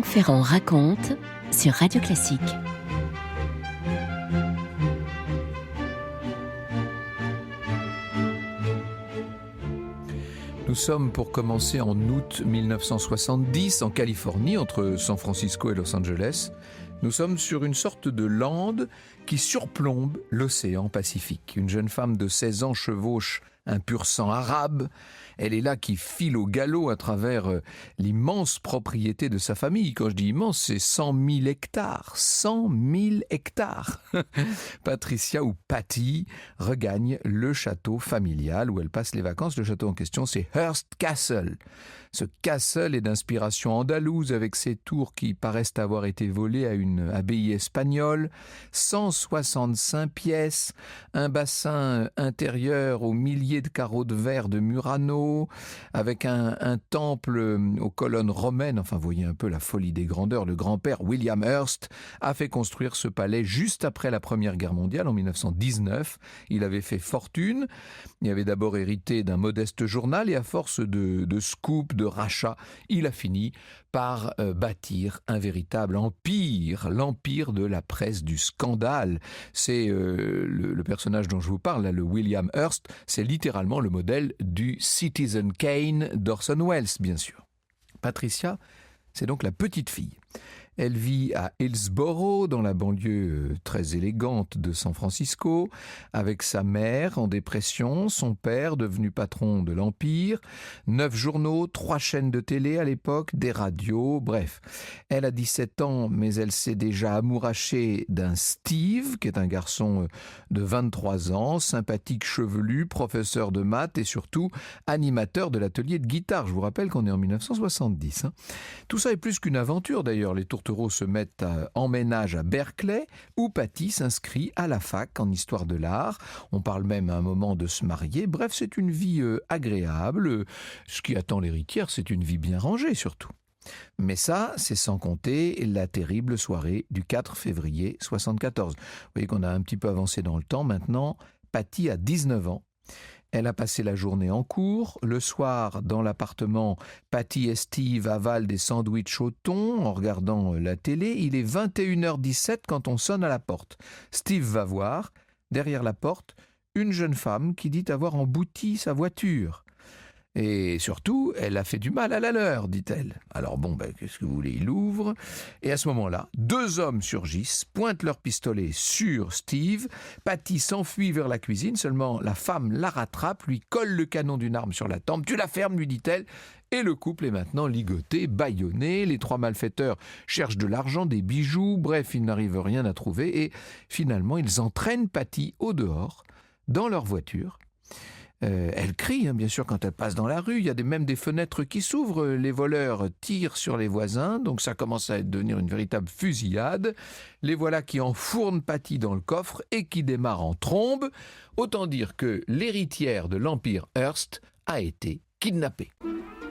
Franck Ferrand raconte sur Radio Classique. Nous sommes pour commencer en août 1970 en Californie, entre San Francisco et Los Angeles. Nous sommes sur une sorte de lande qui surplombe l'océan Pacifique. Une jeune femme de 16 ans chevauche un pur sang arabe. Elle est là qui file au galop à travers l'immense propriété de sa famille. Quand je dis immense, c'est 100 000 hectares. 100 000 hectares. Patricia ou Patty regagne le château familial où elle passe les vacances. Le château en question, c'est Hearst Castle. Ce castle est d'inspiration andalouse avec ses tours qui paraissent avoir été volées à une abbaye espagnole. 165 pièces, un bassin intérieur aux milliers de carreaux de verre de Murano, avec un temple aux colonnes romaines. Enfin, vous voyez un peu la folie des grandeurs. Le grand-père William Hearst a fait construire ce palais juste après la Première Guerre mondiale, en 1919. Il avait fait fortune. Il avait d'abord hérité d'un modeste journal et à force de scoops, de rachats, il a fini par bâtir un véritable empire, l'empire de la presse du scandale. C'est le personnage dont je vous parle, là, le William Hearst, c'est littéralement le modèle du Citizen Kane d'Orson Welles, bien sûr. Patricia, c'est donc la petite fille. Elle vit à Hillsborough, dans la banlieue très élégante de San Francisco, avec sa mère en dépression, son père devenu patron de l'Empire, 9 journaux, 3 chaînes de télé à l'époque, des radios, bref. Elle a 17 ans, mais elle s'est déjà amourachée d'un Steve, qui est un garçon de 23 ans, sympathique chevelu, professeur de maths et surtout animateur de l'atelier de guitare. Je vous rappelle qu'on est en 1970. Tout ça est plus qu'une aventure d'ailleurs. Les tourtereaux se mettent en ménage à Berkeley, où Patty s'inscrit à la fac en histoire de l'art. On parle même à un moment de se marier. Bref, c'est une vie agréable. Ce qui attend l'héritière, c'est une vie bien rangée surtout. Mais ça, c'est sans compter la terrible soirée du 4 février 1974. Vous voyez qu'on a un petit peu avancé dans le temps. Maintenant, Patty a 19 ans. Elle a passé la journée en cours. Le soir, dans l'appartement, Patty et Steve avalent des sandwichs au thon en regardant la télé. Il est 21h17 quand on sonne à la porte. Steve va voir, derrière la porte, une jeune femme qui dit avoir embouti sa voiture. Et surtout, elle a fait du mal à la leur, dit-elle. Alors bon, qu'est-ce que vous voulez, il ouvre. Et à ce moment-là, 2 hommes surgissent, pointent leur pistolet sur Steve. Patty s'enfuit vers la cuisine, seulement la femme la rattrape, lui colle le canon d'une arme sur la tempe. « Tu la fermes », lui dit-elle. Et le couple est maintenant ligoté, bâillonné. Les 3 malfaiteurs cherchent de l'argent, des bijoux. Bref, ils n'arrivent rien à trouver. Et finalement, ils entraînent Patty au dehors, dans leur voiture. Elle crie, bien sûr, quand elle passe dans la rue. Il y a même des fenêtres qui s'ouvrent. Les voleurs tirent sur les voisins. Donc ça commence à devenir une véritable fusillade. Les voilà qui enfournent Patty dans le coffre et qui démarrent en trombe. Autant dire que l'héritière de l'Empire Hearst a été kidnappée.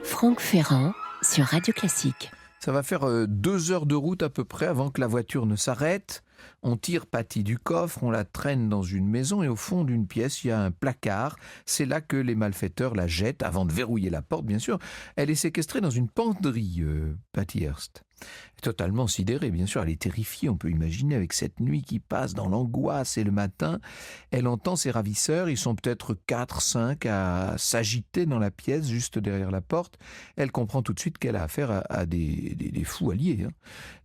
Franck Ferrand sur Radio Classique. Ça va faire 2 heures de route à peu près avant que la voiture ne s'arrête. On tire Patty du coffre, on la traîne dans une maison et au fond d'une pièce, il y a un placard. C'est là que les malfaiteurs la jettent avant de verrouiller la porte, bien sûr. Elle est séquestrée dans une penderie, Patty Hearst. Totalement sidérée, bien sûr, elle est terrifiée, on peut imaginer, avec cette nuit qui passe dans l'angoisse et le matin. Elle entend ses ravisseurs, ils sont peut-être 4, 5 à s'agiter dans la pièce, juste derrière la porte. Elle comprend tout de suite qu'elle a affaire à des fous alliés,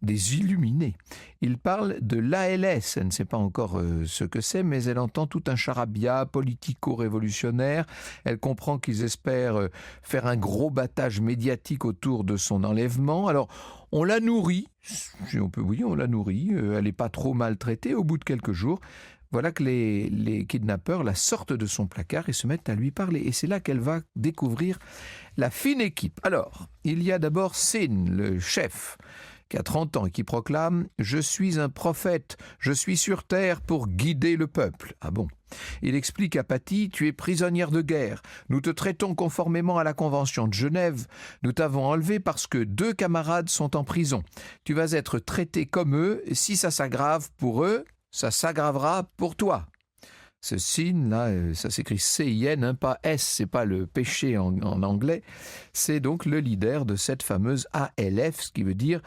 des illuminés. Ils parlent de l'ALS, elle ne sait pas encore ce que c'est, mais elle entend tout un charabia politico-révolutionnaire. Elle comprend qu'ils espèrent faire un gros battage médiatique autour de son enlèvement. Alors, on la nourrit, si on peut vous dire, on la nourrit, elle n'est pas trop maltraitée. Au bout de quelques jours, voilà que les kidnappeurs la sortent de son placard et se mettent à lui parler. Et c'est là qu'elle va découvrir la fine équipe. Alors, il y a d'abord Sin, le chef, qui a 30 ans et qui proclame « Je suis un prophète, je suis sur terre pour guider le peuple ». Ah bon ? Il explique à Patty « Tu es prisonnière de guerre. Nous te traitons conformément à la Convention de Genève. Nous t'avons enlevé parce que 2 camarades sont en prison. Tu vas être traité comme eux. Si ça s'aggrave pour eux, ça s'aggravera pour toi. » Ce sin, là, ça s'écrit C-I-N, hein, pas S, c'est pas le péché en anglais. C'est donc le leader de cette fameuse ALF, ce qui veut dire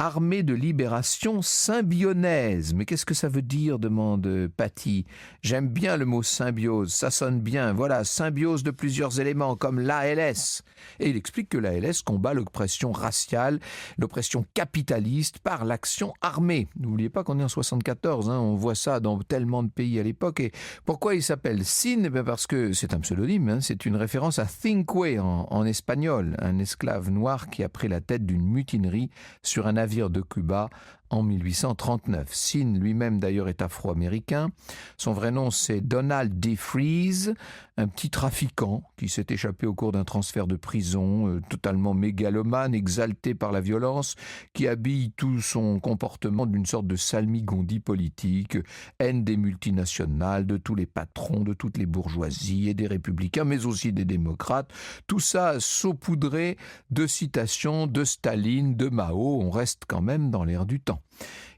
Armée de libération symbionnaise. Mais qu'est-ce que ça veut dire, demande Patty. J'aime bien le mot symbiose, ça sonne bien. Voilà, symbiose de plusieurs éléments, comme l'ALS. Et il explique que l'ALS combat l'oppression raciale, l'oppression capitaliste par l'action armée. N'oubliez pas qu'on est en 74, hein, on voit ça dans tellement de pays à l'époque. Et pourquoi il s'appelle SIN? Parce que c'est un pseudonyme, hein, c'est une référence à Cinque en espagnol, un esclave noir qui a pris la tête d'une mutinerie sur un navire de Cuba en 1839. Sin lui-même d'ailleurs est afro-américain. Son vrai nom c'est Donald D. Freeze, un petit trafiquant qui s'est échappé au cours d'un transfert de prison, totalement mégalomane, exalté par la violence, qui habille tout son comportement d'une sorte de salmigondis politique, haine des multinationales, de tous les patrons, de toutes les bourgeoisies et des républicains, mais aussi des démocrates. Tout ça saupoudré de citations de Staline, de Mao. On reste quand même dans l'air du temps.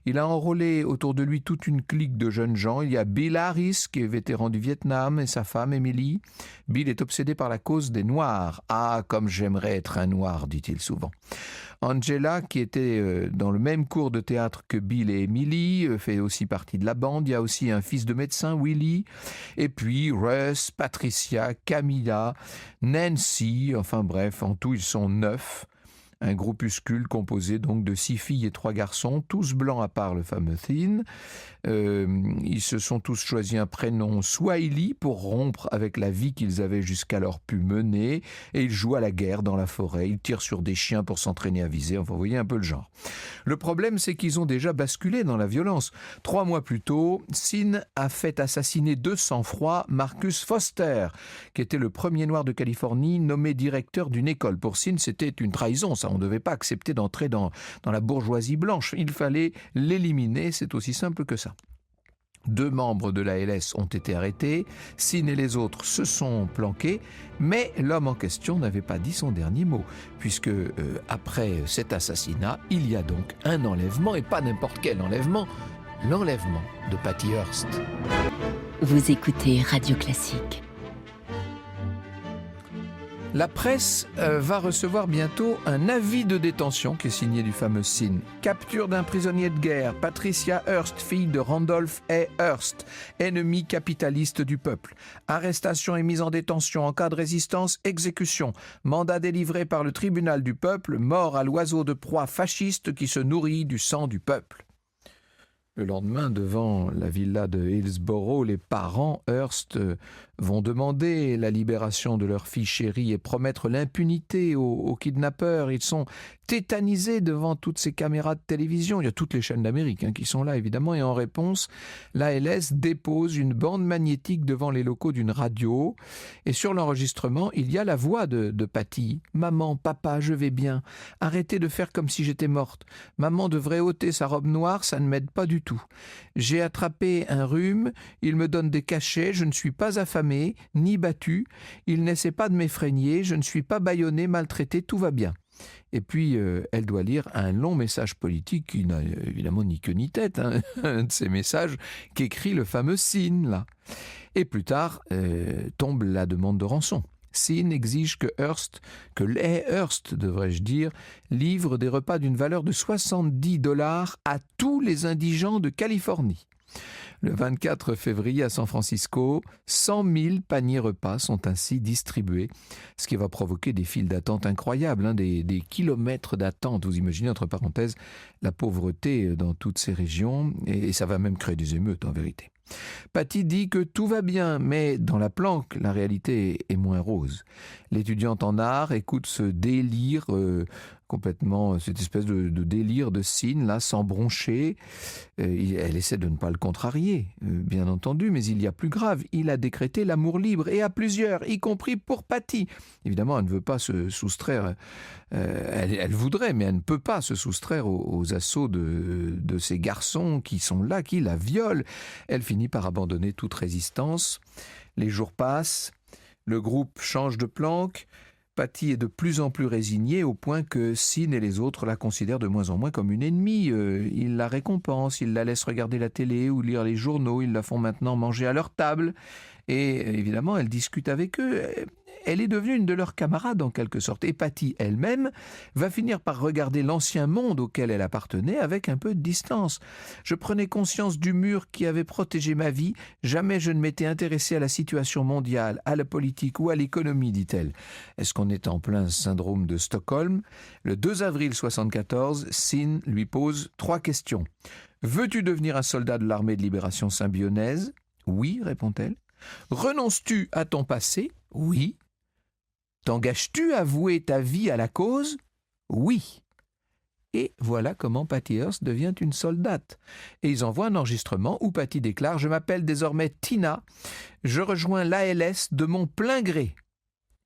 Il a enrôlé autour de lui toute une clique de jeunes gens. Il y a Bill Harris, qui est vétéran du Vietnam, et sa femme, Emily. Bill est obsédé par la cause des Noirs. « Ah, comme j'aimerais être un Noir », dit-il souvent. Angela, qui était dans le même cours de théâtre que Bill et Emily, fait aussi partie de la bande. Il y a aussi un fils de médecin, Willie. Et puis Russ, Patricia, Camilla, Nancy. Enfin bref, en tout, ils sont 9. Un groupuscule composé donc de 6 filles et 3 garçons, tous blancs à part le fameux Thin. Ils se sont tous choisis un prénom Swahili pour rompre avec la vie qu'ils avaient jusqu'alors pu mener, et ils jouent à la guerre dans la forêt, ils tirent sur des chiens pour s'entraîner à viser, enfin vous voyez un peu le genre. Le problème c'est qu'ils ont déjà basculé dans la violence. 3 mois plus tôt, Sin a fait assassiner de sang-froid Marcus Foster, qui était le premier noir de Californie nommé directeur d'une école. Pour Sin, c'était une trahison, ça. On ne devait pas accepter d'entrer dans la bourgeoisie blanche. Il fallait l'éliminer, c'est aussi simple que ça. 2 membres de l'ALS ont été arrêtés, Sin et les autres se sont planqués, mais l'homme en question n'avait pas dit son dernier mot, puisque après cet assassinat, il y a donc un enlèvement, et pas n'importe quel enlèvement, l'enlèvement de Patty Hearst. Vous écoutez Radio Classique. La presse va recevoir bientôt un avis de détention qui est signé du fameux Sin. Capture d'un prisonnier de guerre, Patricia Hearst, fille de Randolph A. Hearst, ennemi capitaliste du peuple. Arrestation et mise en détention en cas de résistance, exécution. Mandat délivré par le tribunal du peuple, mort à l'oiseau de proie fasciste qui se nourrit du sang du peuple. Le lendemain, devant la villa de Hillsborough, les parents Hearst vont demander la libération de leur fille chérie et promettre l'impunité aux kidnappeurs. Ils sont tétanisés devant toutes ces caméras de télévision. Il y a toutes les chaînes d'Amérique qui sont là, évidemment. Et en réponse, l'ALS dépose une bande magnétique devant les locaux d'une radio. Et sur l'enregistrement, il y a la voix de Patty. « Maman, papa, je vais bien. Arrêtez de faire comme si j'étais morte. Maman devrait ôter sa robe noire, ça ne m'aide pas du tout. J'ai attrapé un rhume, il me donne des cachets, je ne suis pas affamé, ni battu, il n'essaie pas de m'effrayer, je ne suis pas bâillonné, maltraité, tout va bien. » Et puis, elle doit lire un long message politique qui n'a évidemment ni queue ni tête, un de ces messages qu'écrit le fameux Sin, là. Et plus tard, tombe la demande de rançon. Sin exige que les Hearst, devrais-je dire, livre des repas d'une valeur de $70 à tous les indigents de Californie. Le 24 février à San Francisco, 100 000 paniers repas sont ainsi distribués, ce qui va provoquer des files d'attente incroyables, des kilomètres d'attente. Vous imaginez, entre parenthèses, la pauvreté dans toutes ces régions, et ça va même créer des émeutes en vérité. Patty dit que tout va bien, mais dans la planque, la réalité est moins rose. L'étudiante en art écoute ce délire complètement, cette espèce de délire de Sin, là, sans broncher. Elle essaie de ne pas le contrarier, bien entendu, mais il y a plus grave. Il a décrété l'amour libre, et à plusieurs, y compris pour Patty. Évidemment, elle ne veut pas se soustraire, elle voudrait, mais elle ne peut pas se soustraire aux assauts de ces garçons qui sont là, qui la violent. Elle finit par abandonner toute résistance. Les jours passent, le groupe change de planque. Patty est de plus en plus résignée au point que Sean et les autres la considèrent de moins en moins comme une ennemie. Ils la récompensent, ils la laissent regarder la télé ou lire les journaux, ils la font maintenant manger à leur table. Et évidemment, elle discute avec eux. Elle est devenue une de leurs camarades en quelque sorte. Et Patty elle-même va finir par regarder l'ancien monde auquel elle appartenait avec un peu de distance. Je prenais conscience du mur qui avait protégé ma vie. Jamais je ne m'étais intéressée à la situation mondiale, à la politique ou à l'économie, dit-elle. Est-ce qu'on est en plein syndrome de Stockholm? Le 2 avril 1974, Sean lui pose 3 questions. Veux-tu devenir un soldat de l'armée de libération symbionnaise? Oui, répond-elle. Renonces-tu à ton passé? Oui. T'engages-tu à vouer ta vie à la cause? Oui. Et voilà comment Patty Hearst devient une soldate. Et ils envoient un enregistrement où Patty déclare « Je m'appelle désormais Tina. Je rejoins l'ALS de mon plein gré. »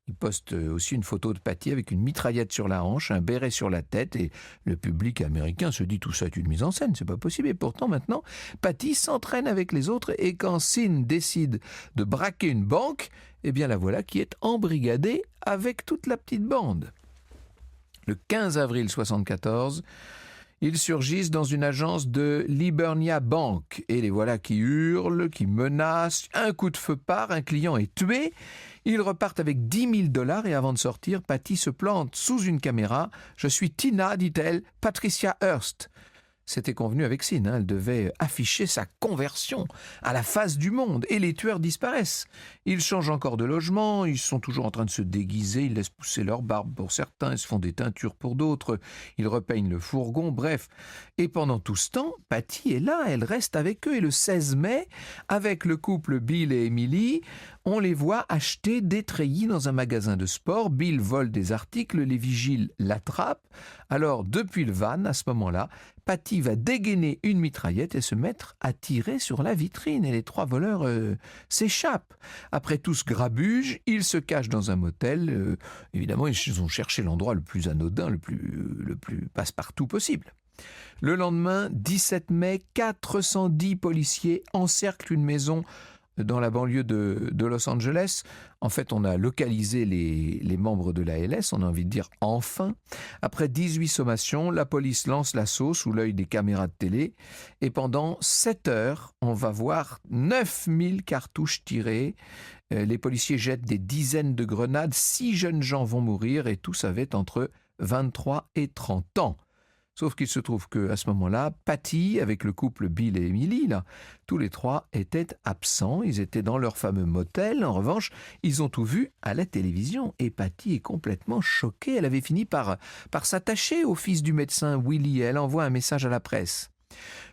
Il poste aussi une photo de Patty avec une mitraillette sur la hanche, un béret sur la tête, et le public américain se dit tout ça est une mise en scène, c'est pas possible. Et pourtant maintenant, Patty s'entraîne avec les autres, et quand Sean décide de braquer une banque, eh bien la voilà qui est embrigadée avec toute la petite bande. Le 15 avril 1974, ils surgissent dans une agence de l'Hibernia Bank, et les voilà qui hurlent, qui menacent, un coup de feu part, un client est tué. Ils repartent avec $10 000 et avant de sortir, Patty se plante sous une caméra. « Je suis Tina, dit-elle, Patricia Hearst. » C'était convenu avec Sean, elle devait afficher sa conversion à la face du monde et les tueurs disparaissent. Ils changent encore de logement, ils sont toujours en train de se déguiser, ils laissent pousser leur barbe pour certains, ils se font des teintures pour d'autres, ils repeignent le fourgon, bref. Et pendant tout ce temps, Patty est là, elle reste avec eux et le 16 mai, avec le couple Bill et Emily, on les voit acheter des treillis dans un magasin de sport. Bill vole des articles, les vigiles l'attrapent. Alors, depuis le van, à ce moment-là, Patty va dégainer une mitraillette et se mettre à tirer sur la vitrine. Et les 3 voleurs s'échappent. Après tout ce grabuge, ils se cachent dans un motel. Évidemment, ils ont cherché l'endroit le plus anodin, le plus passe-partout possible. Le lendemain, 17 mai, 410 policiers encerclent une maison dans la banlieue de Los Angeles. En fait, on a localisé les membres de l'ALS, on a envie de dire enfin. Après 18 sommations, la police lance l'assaut sous l'œil des caméras de télé. Et pendant 7 heures, on va voir 9000 cartouches tirées. Les policiers jettent des dizaines de grenades. 6 jeunes gens vont mourir et tous avaient entre 23 et 30 ans. Sauf qu'il se trouve qu'à ce moment-là, Patty, avec le couple Bill et Emily, là, tous les 3 étaient absents. Ils étaient dans leur fameux motel. En revanche, ils ont tout vu à la télévision. Et Patty est complètement choquée. Elle avait fini par s'attacher au fils du médecin Willie. Elle envoie un message à la presse.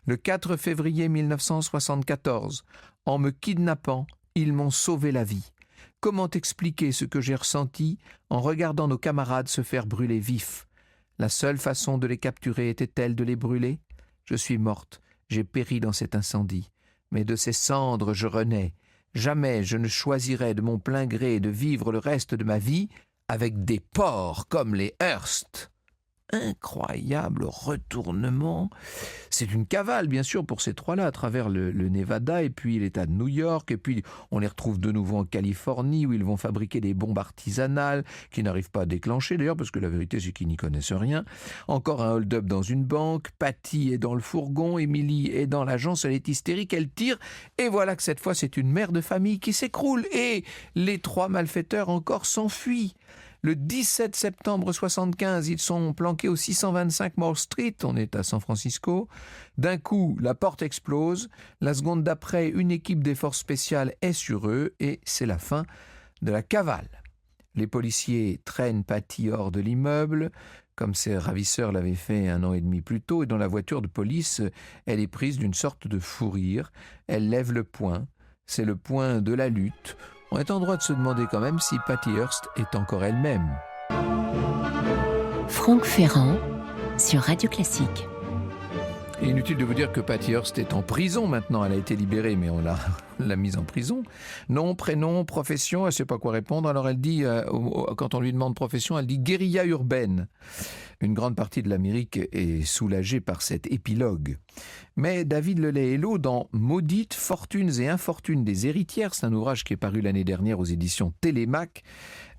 Le 4 février 1974, en me kidnappant, ils m'ont sauvé la vie. Comment expliquer ce que j'ai ressenti en regardant nos camarades se faire brûler vifs? La seule façon de les capturer était-elle de les brûler? Je suis morte, j'ai péri dans cet incendie. Mais de ces cendres je renais. Jamais je ne choisirais de mon plein gré de vivre le reste de ma vie avec des porcs comme les Hearst. Incroyable retournement. C'est une cavale, bien sûr, pour ces 3-là, à travers le Nevada et puis l'État de New York. Et puis, on les retrouve de nouveau en Californie, où ils vont fabriquer des bombes artisanales qui n'arrivent pas à déclencher, d'ailleurs, parce que la vérité, c'est qu'ils n'y connaissent rien. Encore un hold-up dans une banque. Patty est dans le fourgon. Emily est dans l'agence. Elle est hystérique. Elle tire. Et voilà que cette fois, c'est une mère de famille qui s'écroule. Et les 3 malfaiteurs encore s'enfuient. Le 17 septembre 1975, ils sont planqués au 625 Moore Street, on est à San Francisco. D'un coup, la porte explose. La seconde d'après, une équipe des forces spéciales est sur eux et c'est la fin de la cavale. Les policiers traînent Patty hors de l'immeuble, comme ses ravisseurs l'avaient fait 1 an et demi plus tôt, et dans la voiture de police, elle est prise d'une sorte de fou rire. Elle lève le poing, c'est le poing de la lutte. On est en droit de se demander quand même si Patty Hearst est encore elle-même. Franck Ferrand sur Radio Classique. Inutile de vous dire que Patty Hearst est en prison maintenant. Elle a été libérée, mais on l'a mise en prison. Nom, prénom, profession, elle ne sait pas quoi répondre. Alors elle dit, quand on lui demande profession, elle dit guérilla urbaine. Une grande partie de l'Amérique est soulagée par cet épilogue. Mais David Lelay-Hélo, dans Maudites, fortunes et infortunes des héritières, c'est un ouvrage qui est paru l'année dernière aux éditions Télémac,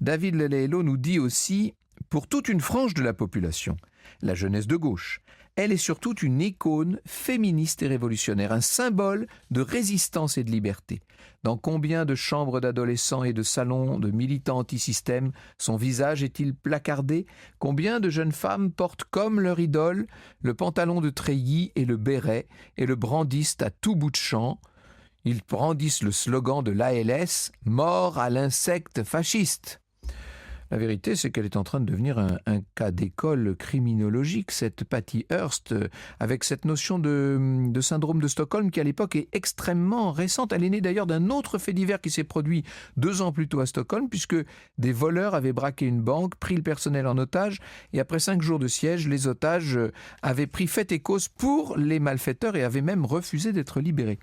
David Lelay-Hélo nous dit aussi, pour toute une frange de la population, la jeunesse de gauche, elle est surtout une icône féministe et révolutionnaire, un symbole de résistance et de liberté. Dans combien de chambres d'adolescents et de salons de militants anti-système son visage est-il placardé? Combien de jeunes femmes portent comme leur idole le pantalon de treillis et le béret et le brandissent à tout bout de champ? Ils brandissent le slogan de l'ALS « Mort à l'insecte fasciste ». La vérité, c'est qu'elle est en train de devenir un cas d'école criminologique, cette Patty Hearst, avec cette notion de syndrome de Stockholm qui, à l'époque, est extrêmement récente. Elle est née d'ailleurs d'un autre fait divers qui s'est produit 2 ans plus tôt à Stockholm, puisque des voleurs avaient braqué une banque, pris le personnel en otage, et après 5 jours de siège, les otages avaient pris fait et cause pour les malfaiteurs et avaient même refusé d'être libérés.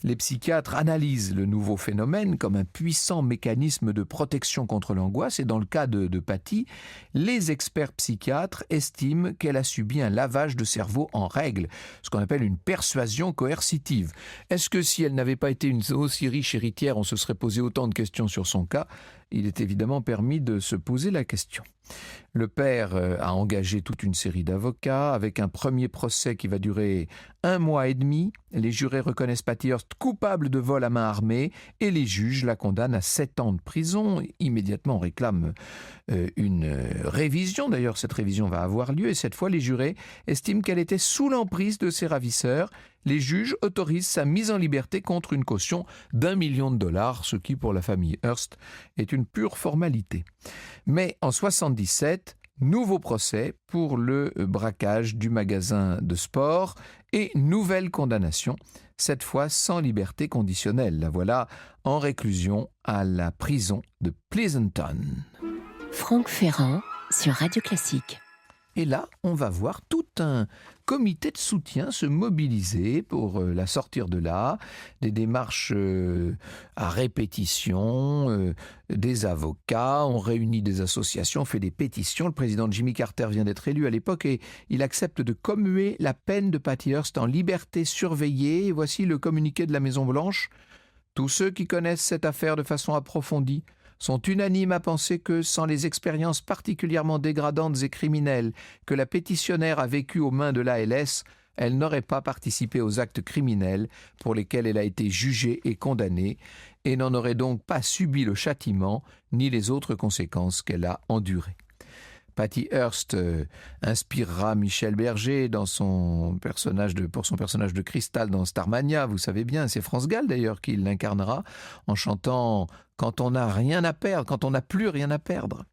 Les psychiatres analysent le nouveau phénomène comme un puissant mécanisme de protection contre l'angoisse et dans le cas de Patty, les experts psychiatres estiment qu'elle a subi un lavage de cerveau en règle, ce qu'on appelle une persuasion coercitive. Est-ce que si elle n'avait pas été une aussi riche héritière, on se serait posé autant de questions sur son cas? Il est évidemment permis de se poser la question. Le père a engagé toute une série d'avocats avec un premier procès qui va durer 1 mois et demi. Les jurés reconnaissent Patty Hearst coupable de vol à main armée et les juges la condamnent à 7 ans de prison. Immédiatement, on réclame une révision. D'ailleurs, cette révision va avoir lieu et cette fois, les jurés estiment qu'elle était sous l'emprise de ses ravisseurs. Les juges autorisent sa mise en liberté contre une caution d'1 million de dollars, ce qui, pour la famille Hearst, est une pure formalité. Mais en 1977, nouveau procès pour le braquage du magasin de sport et nouvelle condamnation, cette fois sans liberté conditionnelle. La voilà en réclusion à la prison de Pleasanton. Franck Ferrand sur Radio Classique. Et là, on va voir tout un comité de soutien se mobiliser pour la sortir de là, des démarches à répétition, des avocats, on réunit des associations, on fait des pétitions. Le président Jimmy Carter vient d'être élu à l'époque et il accepte de commuer la peine de Patty Hearst en liberté surveillée. Et voici le communiqué de la Maison-Blanche. Tous ceux qui connaissent cette affaire de façon approfondie sont unanimes à penser que, sans les expériences particulièrement dégradantes et criminelles que la pétitionnaire a vécues aux mains de l'ALS, elle n'aurait pas participé aux actes criminels pour lesquels elle a été jugée et condamnée, et n'en aurait donc pas subi le châtiment ni les autres conséquences qu'elle a endurées. Patty Hearst inspirera Michel Berger pour son personnage de Cristal dans Starmania, vous savez bien, c'est France Gall d'ailleurs qui l'incarnera en chantant « Quand on n'a rien à perdre, quand on n'a plus rien à perdre ».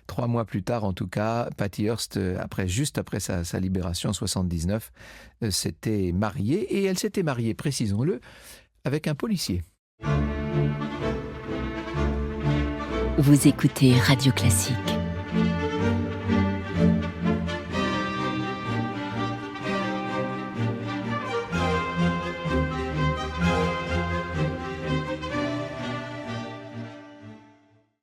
3 mois plus tard, en tout cas, Patty Hearst, juste après sa libération en 1979, s'était mariée, et elle s'était mariée, précisons-le, avec un policier. Vous écoutez Radio Classique.